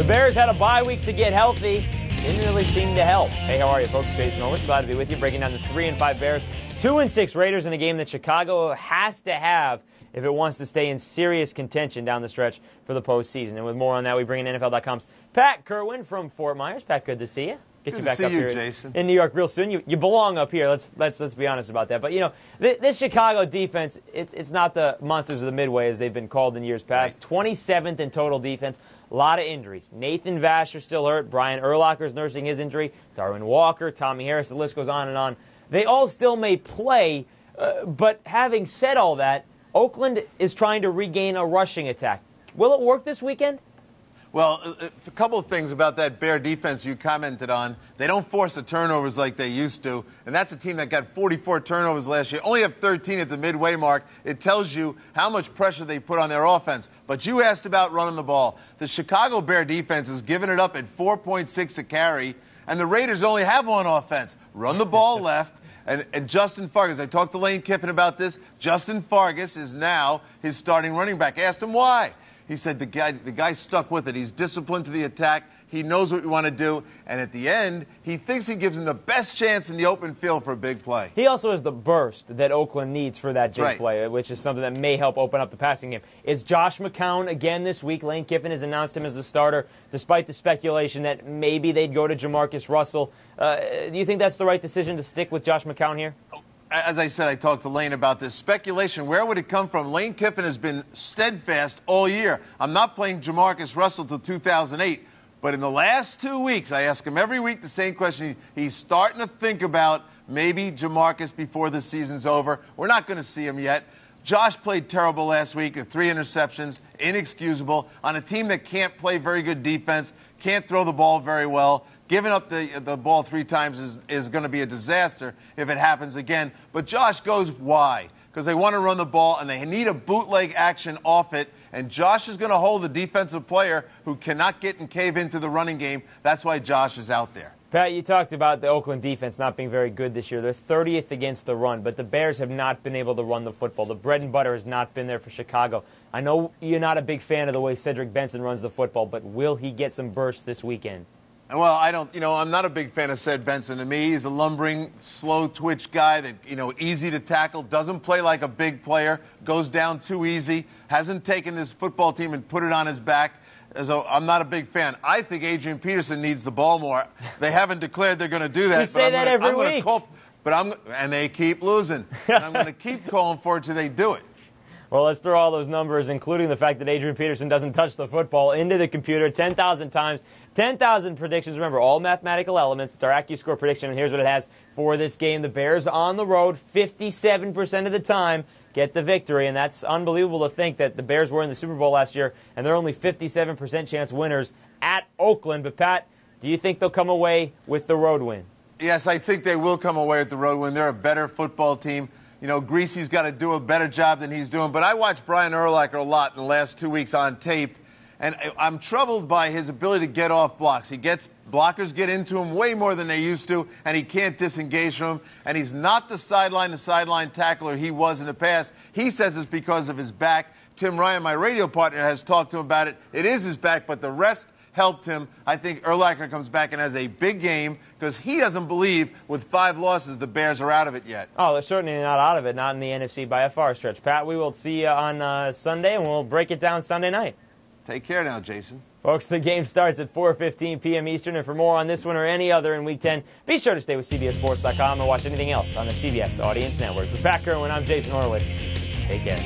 Bears had a bye week to get healthy. Didn't really seem to help. Hey, how are you, folks? Jason Horwitz, glad to be with you, breaking down the 3-5 Bears, 2-6 Raiders in a game that Chicago has to have if it wants to stay in serious contention down the stretch for the postseason. And with more on that, we bring in NFL.com's Pat Kerwin from Fort Myers. Pat, good to see you. Get you back up here Jason. In New York real soon. You belong up here. Let's be honest about that. But you know, this Chicago defense, it's not the monsters of the Midway as they've been called in years past. Right. 27th in total defense. A lot of injuries. Nathan Vasher still hurt. Brian Urlacher's nursing his injury. Darwin Walker, Tommy Harris. The list goes on and on. They all still may play. But having said all that, Oakland is trying to regain a rushing attack. Will it work this weekend? Well, a couple of things about that Bear defense you commented on. They don't force the turnovers like they used to, and that's a team that got 44 turnovers last year. Only have 13 at the midway mark. It tells you how much pressure they put on their offense. But you asked about running the ball. The Chicago Bear defense is giving it up at 4.6 a carry, and the Raiders only have one offense. Run the ball left. And Justin Fargas, I talked to Lane Kiffin about this. Justin Fargas is now his starting running back. I asked him why. He said the guy stuck with it. He's disciplined to the attack. He knows what we want to do. And at the end, he thinks he gives him the best chance in the open field for a big play. He also has the burst that Oakland needs for that big play, which is something that may help open up the passing game. It's Josh McCown again this week. Lane Kiffin has announced him as the starter, despite the speculation that maybe they'd go to Jamarcus Russell. Do you think that's the right decision to stick with Josh McCown here? As I said, I talked to Lane about this. Speculation, where would it come from? Lane Kiffin has been steadfast all year. I'm not playing Jamarcus Russell till 2008. But in the last 2 weeks, I ask him every week the same question. He's starting to think about maybe Jamarcus before the season's over. We're not going to see him yet. Josh played terrible last week, the 3 interceptions, inexcusable, on a team that can't play very good defense, can't throw the ball very well. Giving up the ball 3 times is going to be a disaster if it happens again. But Josh goes, why? Because they want to run the ball, and they need a bootleg action off it. And Josh is going to hold the defensive player who cannot get and cave into the running game. That's why Josh is out there. Pat, you talked about the Oakland defense not being very good this year. They're 30th against the run, but the Bears have not been able to run the football. The bread and butter has not been there for Chicago. I know you're not a big fan of the way Cedric Benson runs the football, but will he get some bursts this weekend? Well, I'm not a big fan of Ced Benson. To me, he's a lumbering, slow twitch guy that, easy to tackle, doesn't play like a big player, goes down too easy, hasn't taken this football team and put it on his back. So I'm not a big fan. I think Adrian Peterson needs the ball more. They haven't declared they're going to do that. We say that every week. And they keep losing. And I'm going to keep calling for it till they do it. Well, let's throw all those numbers, including the fact that Adrian Peterson doesn't touch the football, into the computer 10,000 times. 10,000 predictions. Remember, all mathematical elements. It's our AccuScore prediction, and here's what it has for this game. The Bears on the road 57% of the time get the victory, and that's unbelievable to think that the Bears were in the Super Bowl last year, and they're only 57% chance winners at Oakland. But, Pat, do you think they'll come away with the road win? Yes, I think they will come away with the road win. They're a better football team. Greasy's got to do a better job than he's doing. But I watched Brian Urlacher a lot in the last 2 weeks on tape, and I'm troubled by his ability to get off blocks. Blockers get into him way more than they used to, and he can't disengage from them. And he's not the sideline-to-sideline tackler he was in the past. He says it's because of his back. Tim Ryan, my radio partner, has talked to him about it. It is his back, but the rest helped him. I think Urlacher comes back and has a big game because he doesn't believe with 5 losses the Bears are out of it yet. Oh, they're certainly not out of it, not in the NFC by a far stretch. Pat, we will see you on Sunday, and we'll break it down Sunday night. Take care now, Jason. Folks, the game starts at 4:15 p.m. Eastern, and for more on this one or any other in Week 10, be sure to stay with CBSSports.com and watch anything else on the CBS Audience Network. For Pat Kerwin, I'm Jason Horwitz. Take care.